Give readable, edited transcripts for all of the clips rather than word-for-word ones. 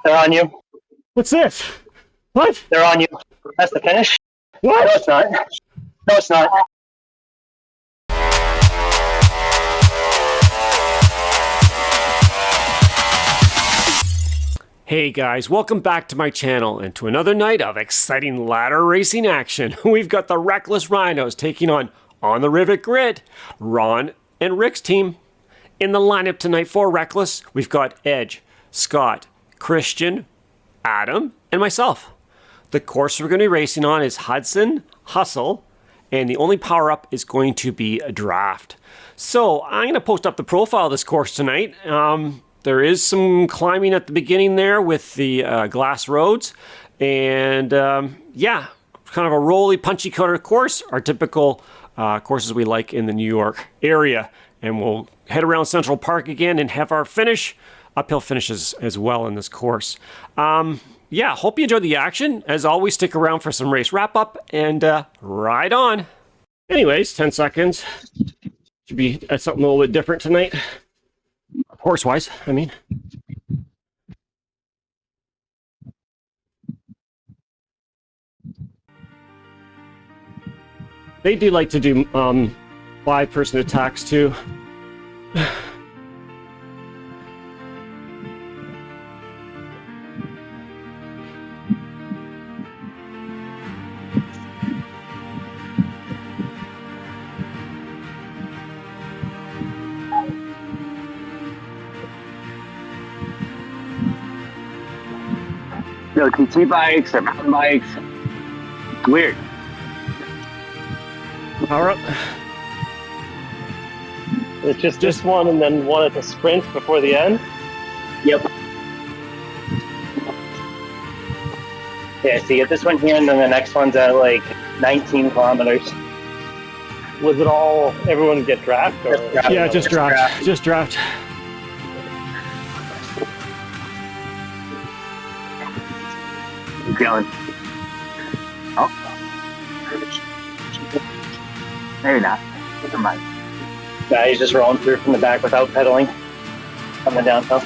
They're on you. What's this? What? They're on you. That's the finish. What? No, it's not. No, it's not. Hey guys, welcome back to my channel and to another night of exciting ladder racing action. We've got the reckless Rhinos taking on the Rivet Grit, Ron and Rick's team. In the lineup tonight for Reckless, we've got Edge, Scott, Christian, Adam, and myself. The course we're going to be racing on is Hudson, Hustle, and the only power-up is going to be a draft. So I'm going to post up the profile of this course tonight. There is some climbing at the beginning there with the glass roads. And yeah, kind of a rolly, punchy color course, our typical courses we like in the New York area. And we'll head around Central Park again and have our finish, uphill finishes as well in this course. Yeah, hope you enjoyed the action. As always, stick around for some race wrap-up and ride on. Anyways, 10 seconds. Should be something a little bit different tonight. Horse-wise, I mean. They do like to do 5-person attacks too. No TT bikes or mountain bikes. It's weird. Power up. It's just this one and then one at the sprint before the end? Yep. Yeah, so you get this one here and then the next one's at like 19 kilometers. Was it all, everyone get draft? Or? Yeah, just draft. Just draft. Keep going. Oh. Maybe not. Never mind. Yeah, he's just rolling through from the back without pedaling on the downhill.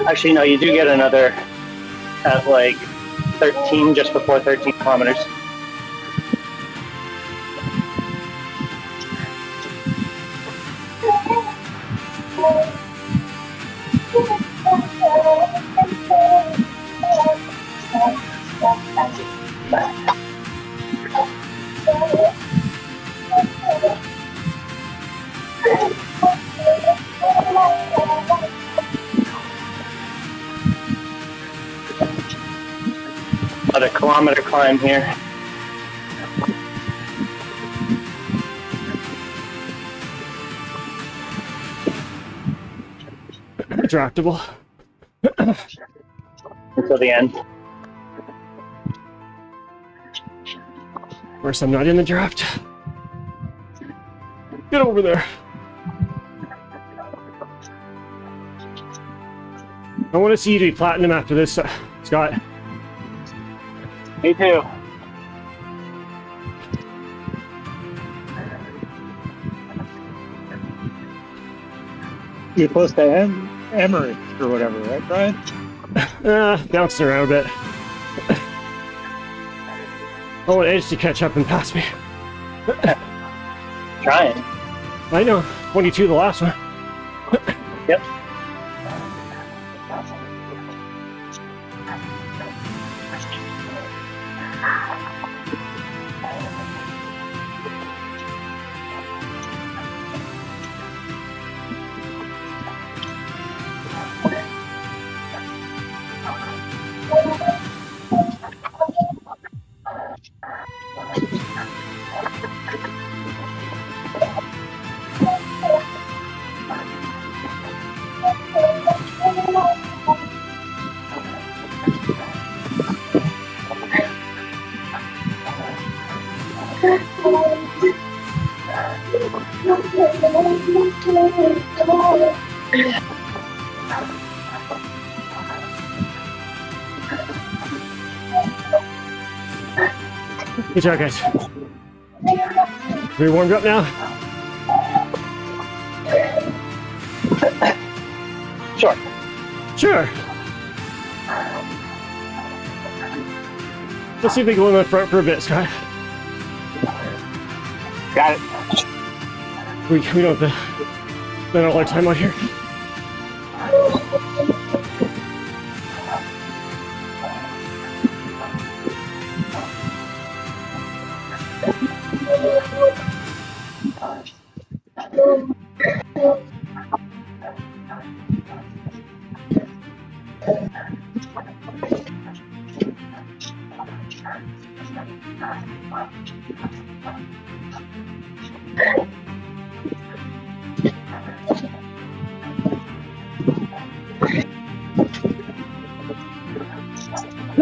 Actually, no, you do get another at like 13, just before 13 kilometers. About a kilometer climb here. Retractable. Until the end. Of course, I'm not in the draft. Get over there. I want to see you do platinum after this, Scott. Me too. You're close to Emmerich or whatever, right, Brian? Bouncing around a bit. I want Edge to catch up and pass me. Trying. I know. 22 the last one. Yep. Good job, guys. We warmed up now? Sure. Sure. Let's see if we can go in the front for a bit, Scott. Got it. We don't have to spend all our time out here.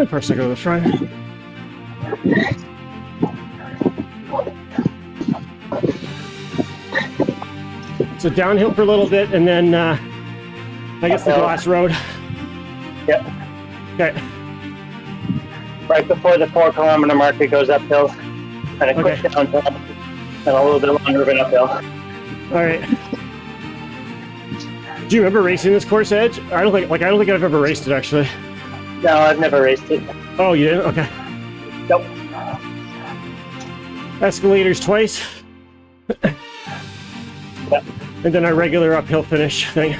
First I go to the front. So downhill for a little bit, and then I guess the glass road. Yep. Okay. Right before the 4 kilometer mark, it goes uphill, and a quick downhill, and a little bit longer of an uphill. All right. Do you remember racing this course, Edge? I don't think I've ever raced it actually. No, I've never raced it. Oh, you didn't? Okay. Nope. Escalators twice. Yep. And then our regular uphill finish thing.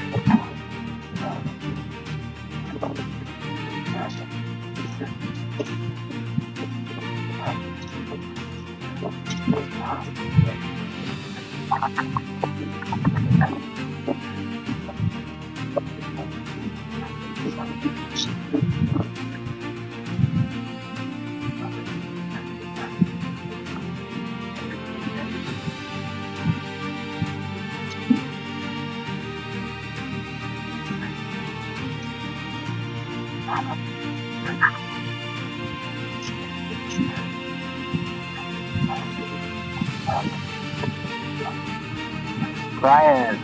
Brian.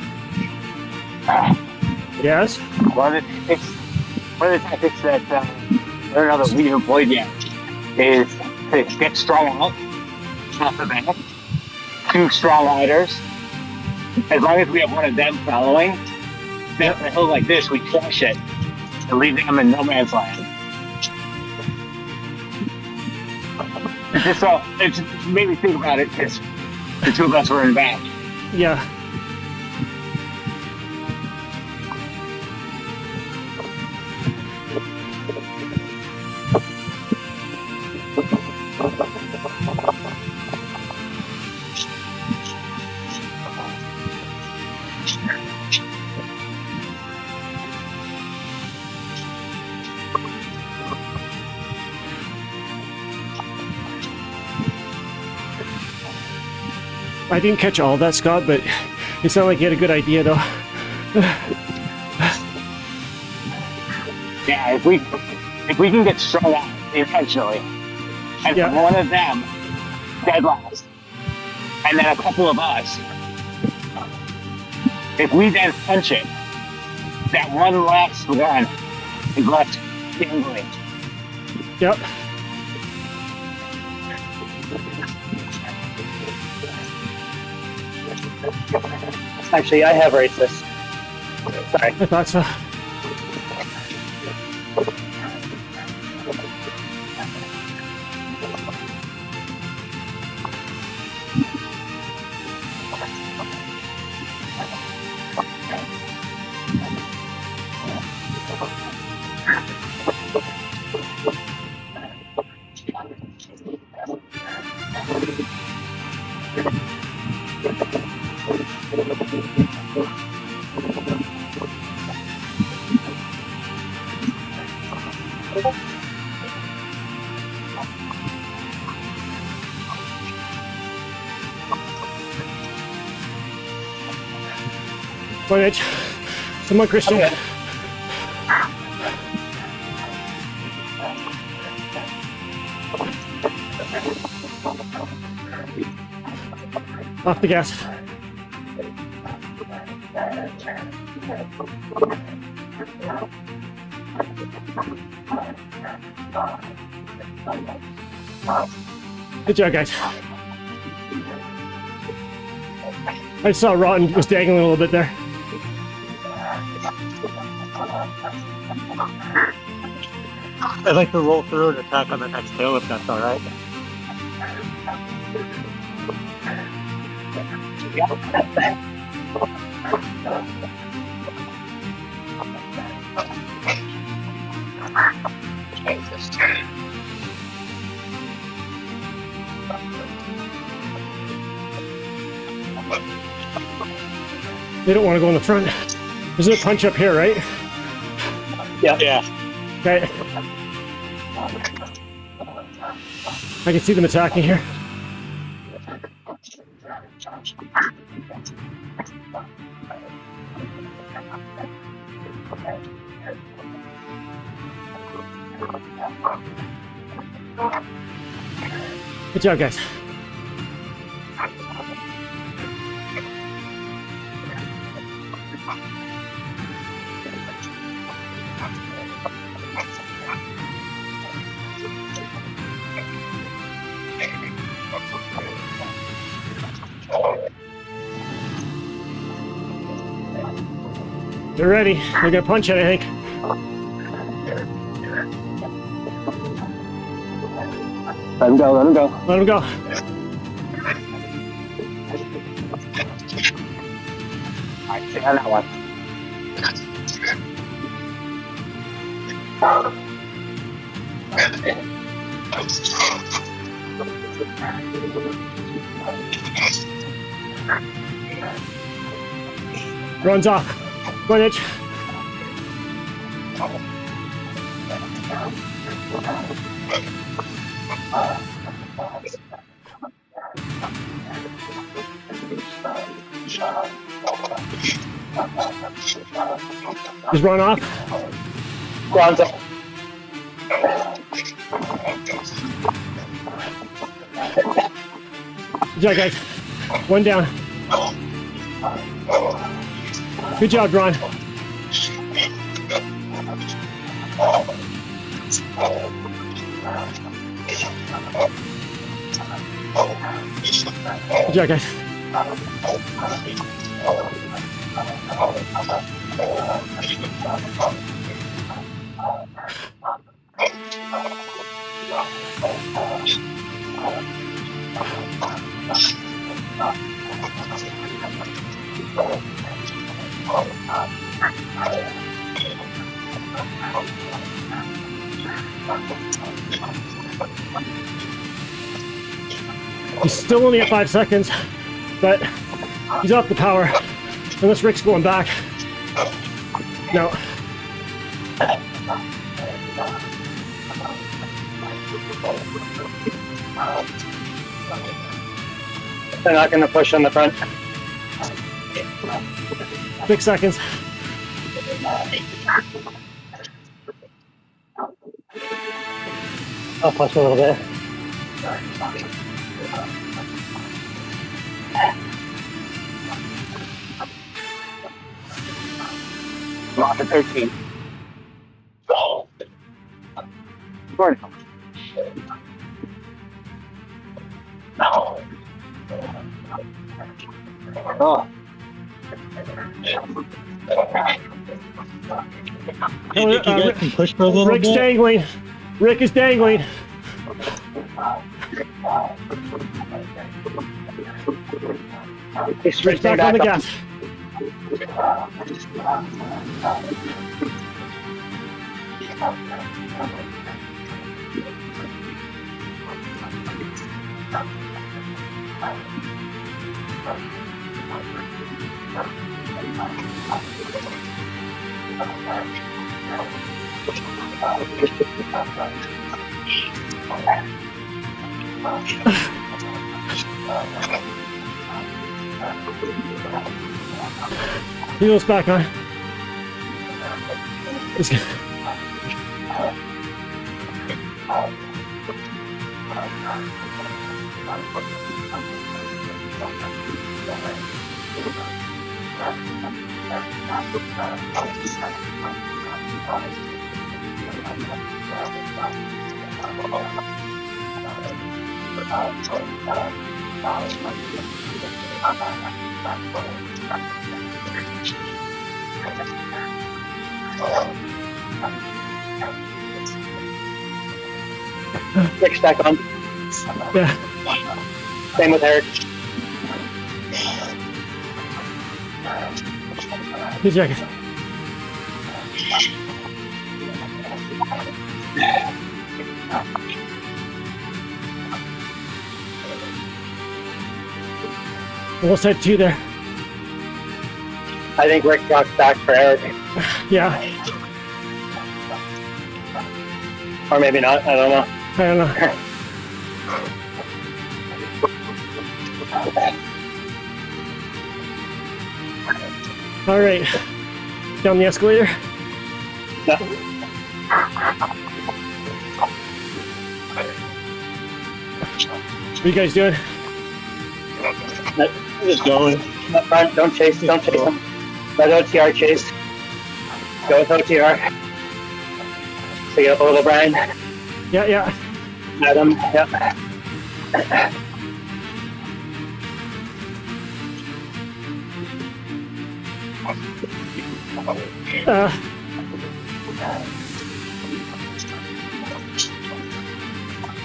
Yes? One of the tactics that I don't know that we've employed yet is to get strung out off the back. 2 strong riders. As long as we have one of them following, then on a hill like this, we crush it and leave them in no man's land. It just made me think about it because the 2 of us were in back. Yeah. I didn't catch all of that, Scott, but it sounded like you had a good idea, though. Yeah, if we can get strung out eventually, and one of them dead last, and then a couple of us, if we then punch it, that one last one is left dangling. Yep. Actually, I have raced this. Sorry. I thought so. Come on, Edge. Come on, Christian. Okay. Off the gas. Good job, guys. I saw Rotten was dangling a little bit there. I'd like to roll through and attack on the next hill if that's all right. They don't want to go in the front. There's a punch up here, right? Yeah. Yeah. Okay. I can see them attacking here. Good job, guys. They're ready. They're gonna punch it, I think. Let him go, let him go. Let them go. Alright, stay on that one. Runs off. 1 inch. Just run off. Runs up. Good job, guys. 1 down. Good job, Ron. Good job, guys. He's still only at 5 seconds, but he's off the power. Unless Rick's going back. No. They're not going to push on the front. 6 seconds. I'll push a little bit. I'm off at 13. Morning. Oh. You think you guys can push for a little Rick's bit? dangling. Rick is dangling. Rick's back on the gas. Heels back on. Let's go. Rick's back on. Yeah. Same with Eric. Good jacket. Almost had 2 there. I think Rick got back for Eric. Yeah. Or maybe not. I don't know. I don't know. All right. Down the escalator. No. What are you guys doing? Just going. Up front. Don't chase. Don't chase them. Let OTR chase. Go with OTR. Pick up a little Brian. Yeah, yeah. Adam. Yep.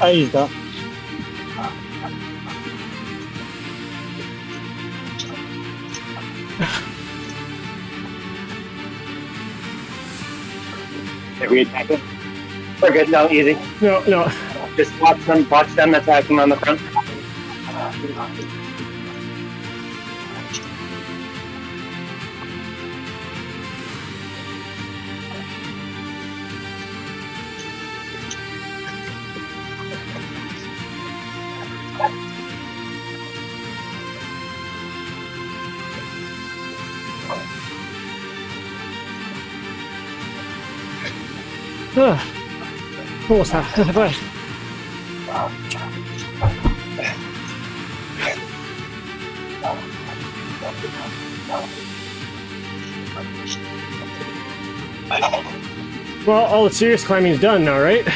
Ahí está. Did we attack them? We're good. No, easy. No, no. Just watch them attack them on the front. Almost half. Bye. Well, all the serious climbing is done now, right?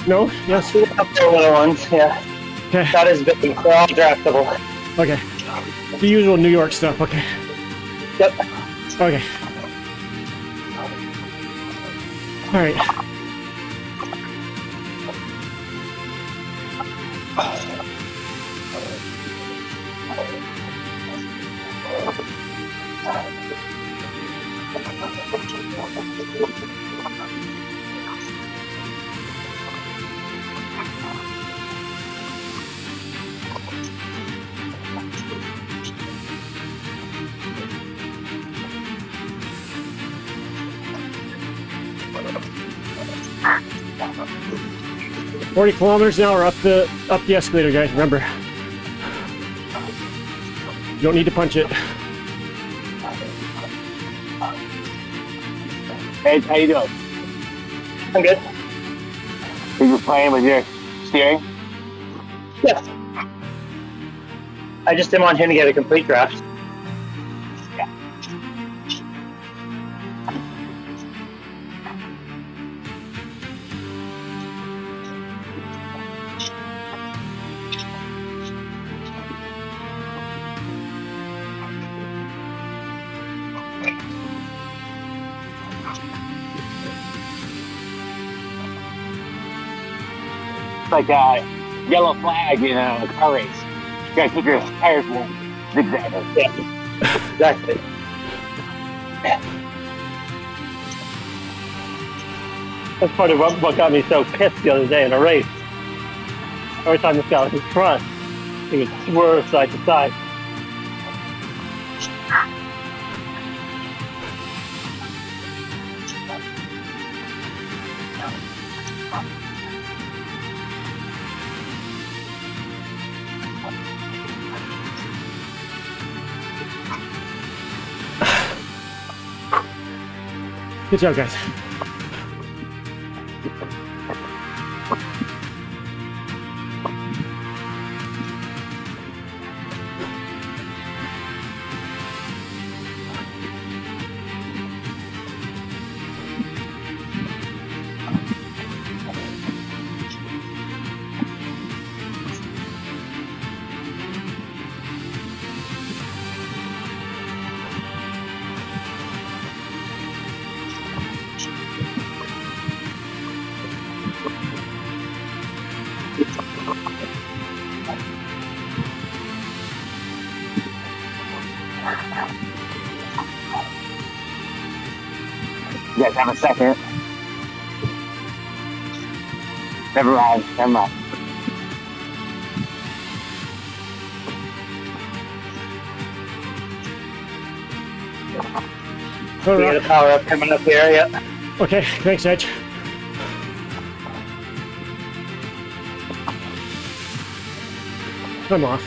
No? Yes? A couple of little ones, yeah. Okay. That is big. They're all draftable. Okay. The usual New York stuff, okay. Yep. Okay. All right. $40 kilometers an hour up the escalator, guys. Remember, you don't need to punch it. Hey, how you doing? I'm good. You're just playing with your steering? Yes. I just didn't want him to get a complete draft. Yeah. Like a yellow flag in a car race. You gotta keep your tires warm. Zigzag. Yeah. Exactly. That's part of what got me so pissed the other day in a race. Every time this guy was in front, he would swerve side to side. Good job, guys. You guys have a second. Never mind. Never mind. We got a power up coming up here, yeah. Okay, thanks, Edge. I'm off.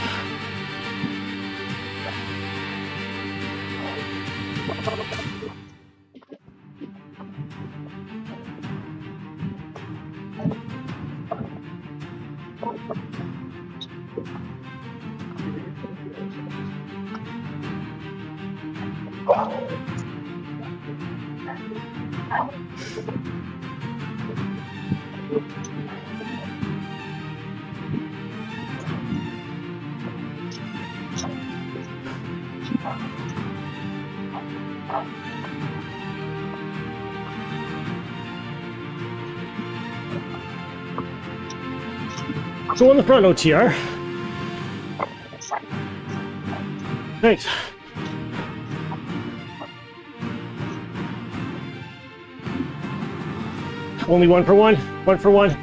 Go in the front, OTR. Thanks. Only one for one. One for one.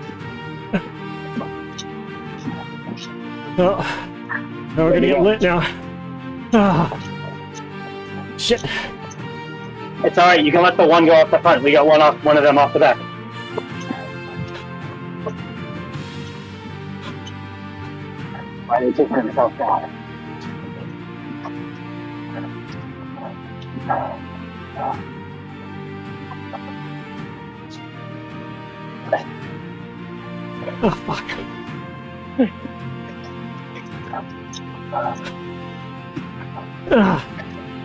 Oh, now we're gonna get lit now. Oh, shit. It's all right. You can let the one go off the front. We got one of them off the back. Why did you turn yourself down? Oh, fuck.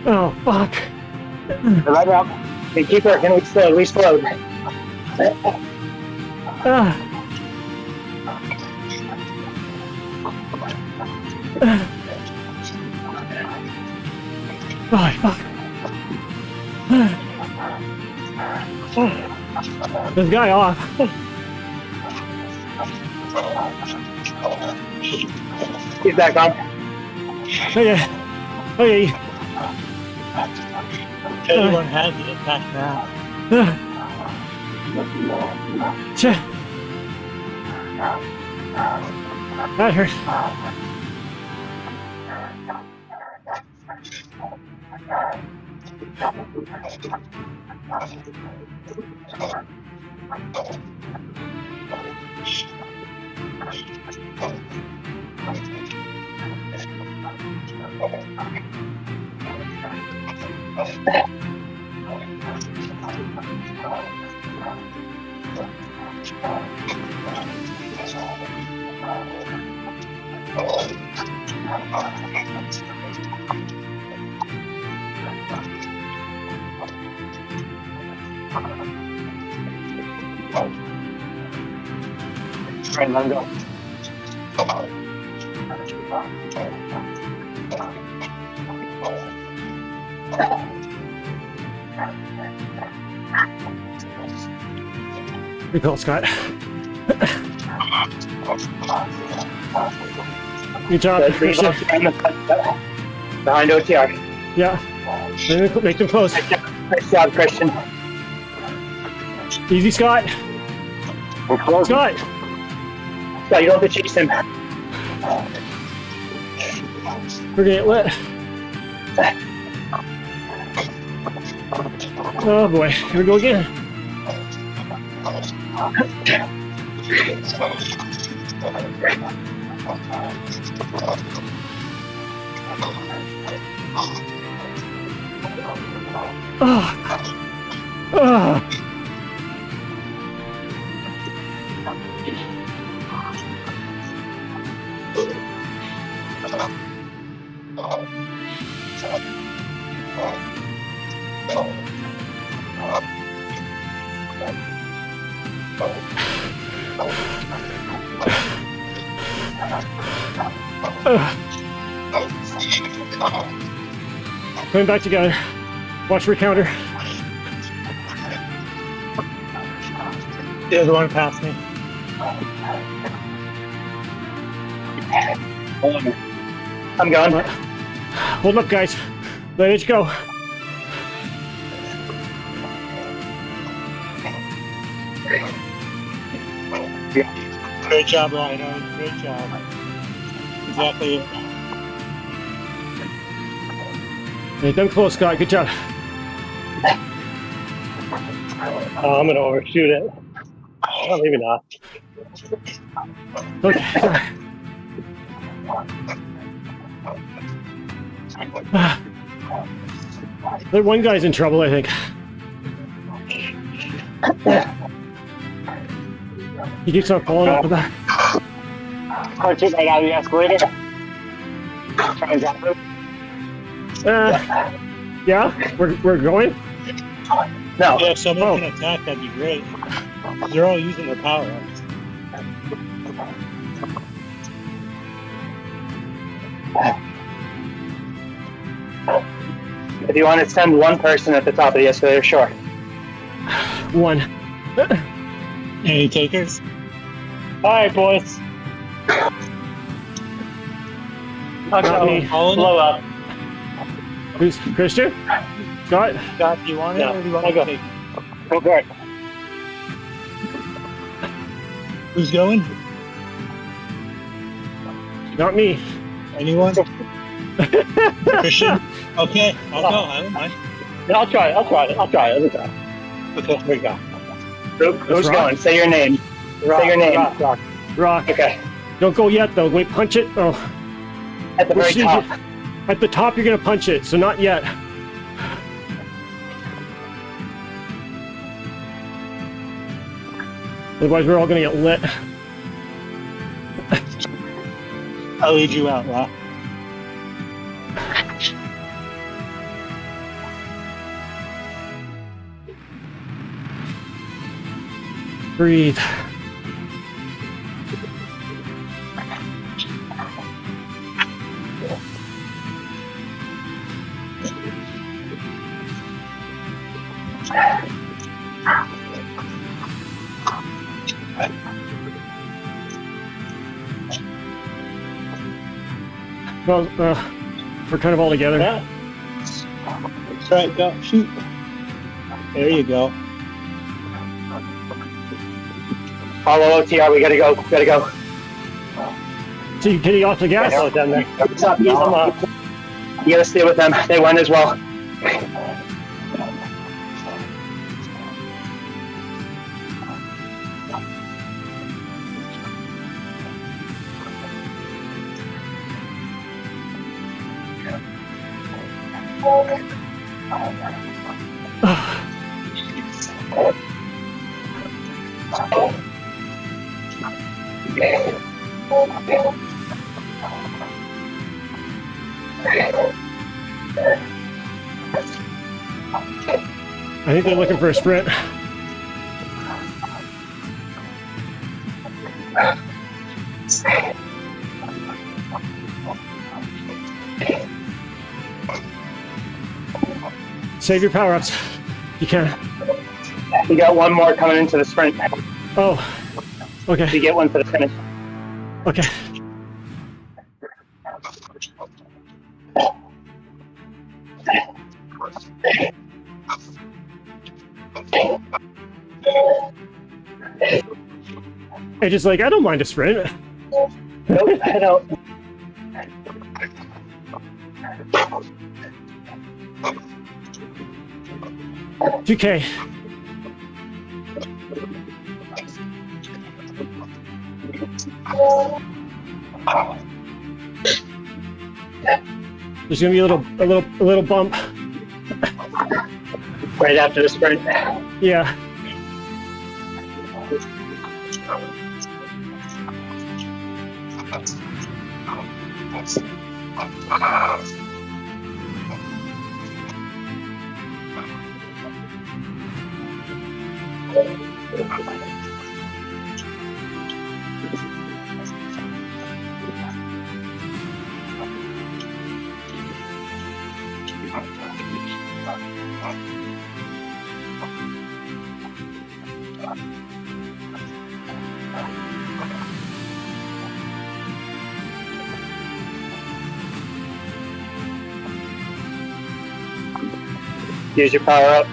Oh, fuck. Right up. Hey, keep working. We slowed. Oh, fuck. This guy off. He's back on. Okay. Okay. Everyone has it back now. Shit. That hurt. Right, let him go. Good call, Scott. Good job. Christian. Behind OTR. Yeah. Make them close. Nice job, Christian. Easy, Scott. We're close. Scott. Scott, you don't have to chase him. We're getting lit. Oh boy. Here we go again. Coming back together. Watch for counter. The other one past me. I'm going. Hold up, guys. Let it go. Great job, Rhino. Great job. Exactly it. Hey, done close, Scott. Good job. Oh, I'm gonna overshoot it. Oh, maybe not. Okay. Sorry. That one guy's in trouble, I think. He keeps on falling off the back. Punch it right out of the escalator. Try and drop it. Yeah, we're going. No. Yeah, if someone can attack, that'd be great. They're all using their power ups. If you want to send one person at the top of the escalator, sure. One. Any takers? All right, boys. Not me. Blow up. Who's Christian? Scott? Scott, do you want it No, or do you want I'll me go. to take it? Go for it. Who's going? Not me. Anyone? Christian? Okay, I'll go. I don't mind. No, I'll try it. Let me try. Okay, here we go. Who's Rock. going? Say your name. Say your name. Rock. Rock. Okay. Don't go yet, though. Wait, punch it. Oh. At the very See, top. At the top, you're going to punch it, so not yet. Otherwise, we're all going to get lit. I'll lead you out, Rock. Breathe. Well, we're kind of all together. Yeah. That's right, go. Shoot. There you go. Follow OTR. We gotta go. So you getting off the gas? Hell down there. Ease them up. You gotta stay with them. They won as well. I think they're looking for a sprint. Save your power-ups. You can. You got one more coming into the sprint. Oh. Okay. You get one for the finish. Okay. It's just like, I don't mind a sprint. Nope, I don't. $2K. There's gonna be a little bump. Right after the sprint. Yeah. Use your power up.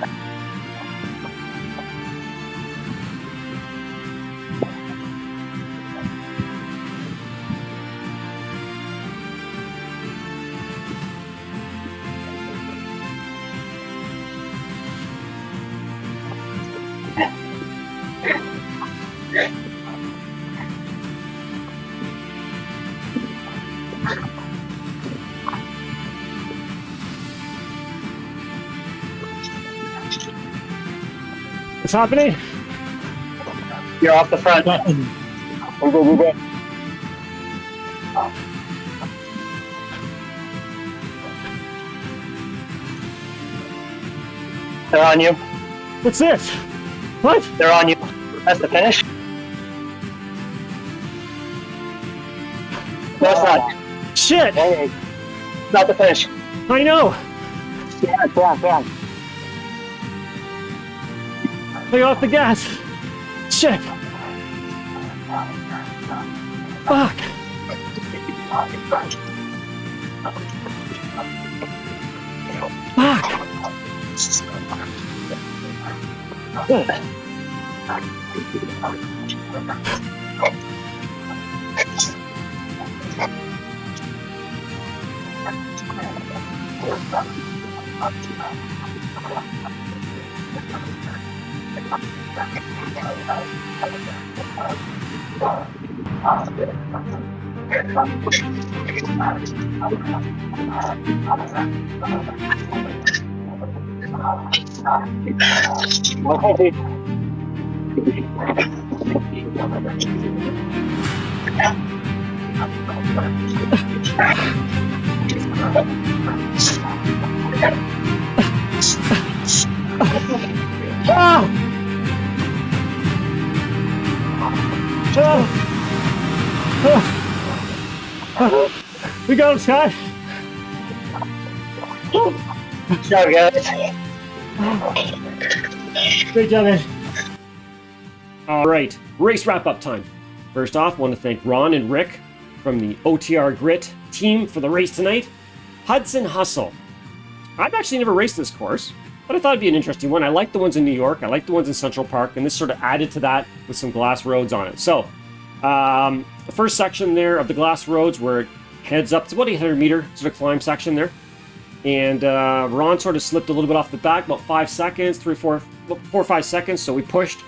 What's happening? You're off the front. We're good. They're on you. What's this? What? They're on you. That's the finish. No, it's not. Shit! Hey, It's not the finish. I know! down. Lay off the gas! Shit! Fuck! Fuck! Okay. Ah! We got him, Scott! Good job, guys. Great job, man. All right, race wrap-up time. First off, I want to thank Ron and Rick from the OTR Grit team for the race tonight. Hudson Hustle. I've actually never raced this course, but I thought it'd be an interesting one. I like the ones in New York, I like the ones in Central Park, and this sort of added to that with some glass roads on it. So, the first section there of the glass roads where it heads up, it's about 800 meter sort of climb section there. And Ron sort of slipped a little bit off the back, about 5 seconds, 4 or 5 seconds. So we pushed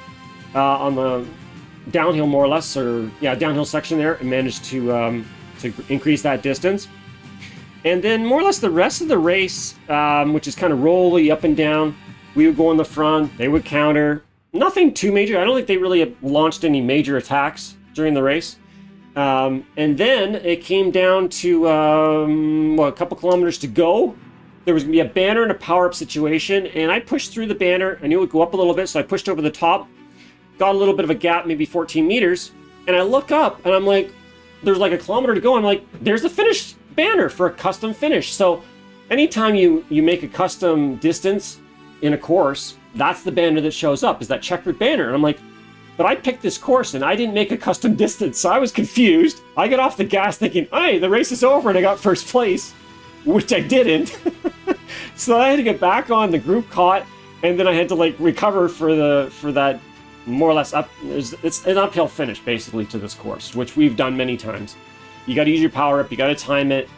on the downhill more or less, or yeah, downhill section there, and managed to increase that distance. And then more or less the rest of the race, which is kind of rolly up and down, we would go in the front, they would counter. Nothing too major. I don't think they really launched any major attacks during the race. And then it came down to a couple kilometers to go. There was going to be a banner and a power-up situation, and I pushed through the banner. I knew it would go up a little bit, so I pushed over the top, got a little bit of a gap, maybe 14 meters, and I look up, and I'm like, there's like a kilometer to go. I'm like, there's the finish banner for a custom finish. So anytime you make a custom distance in a course, that's the banner that shows up, is that checkered banner. And I'm like, but I picked this course and I didn't make a custom distance, so I was confused. I got off the gas thinking, hey, the race is over, and I got first place, which I didn't. So I had to get back on, the group caught, and then I had to like recover for that more or less up. It's an uphill finish basically to this course, which we've done many times. You got to use your power up, you got to time it,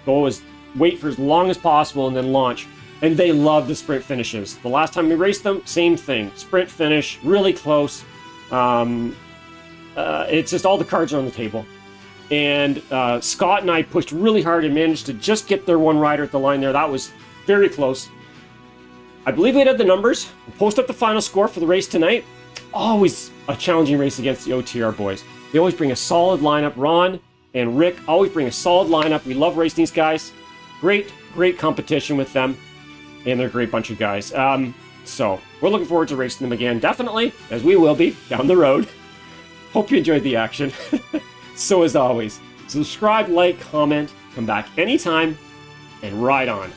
wait for as long as possible, and then launch. And they love the sprint finishes. The last time we raced them, same thing, sprint finish, really close. It's just all the cards are on the table. And Scott and I pushed really hard and managed to just get their one rider at the line there. That was very close. I believe we had the numbers. We'll post up the final score for the race tonight. Always a challenging race against the OTR boys. They always bring a solid lineup. Ron and Rick always bring a solid lineup. We love racing these guys. Great competition with them. And they're a great bunch of guys. So we're looking forward to racing them again, definitely, as we will be down the road. Hope you enjoyed the action. So as always, subscribe, like, comment, come back anytime, and ride on.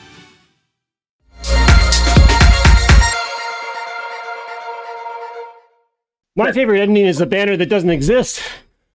My favorite ending is the banner that doesn't exist.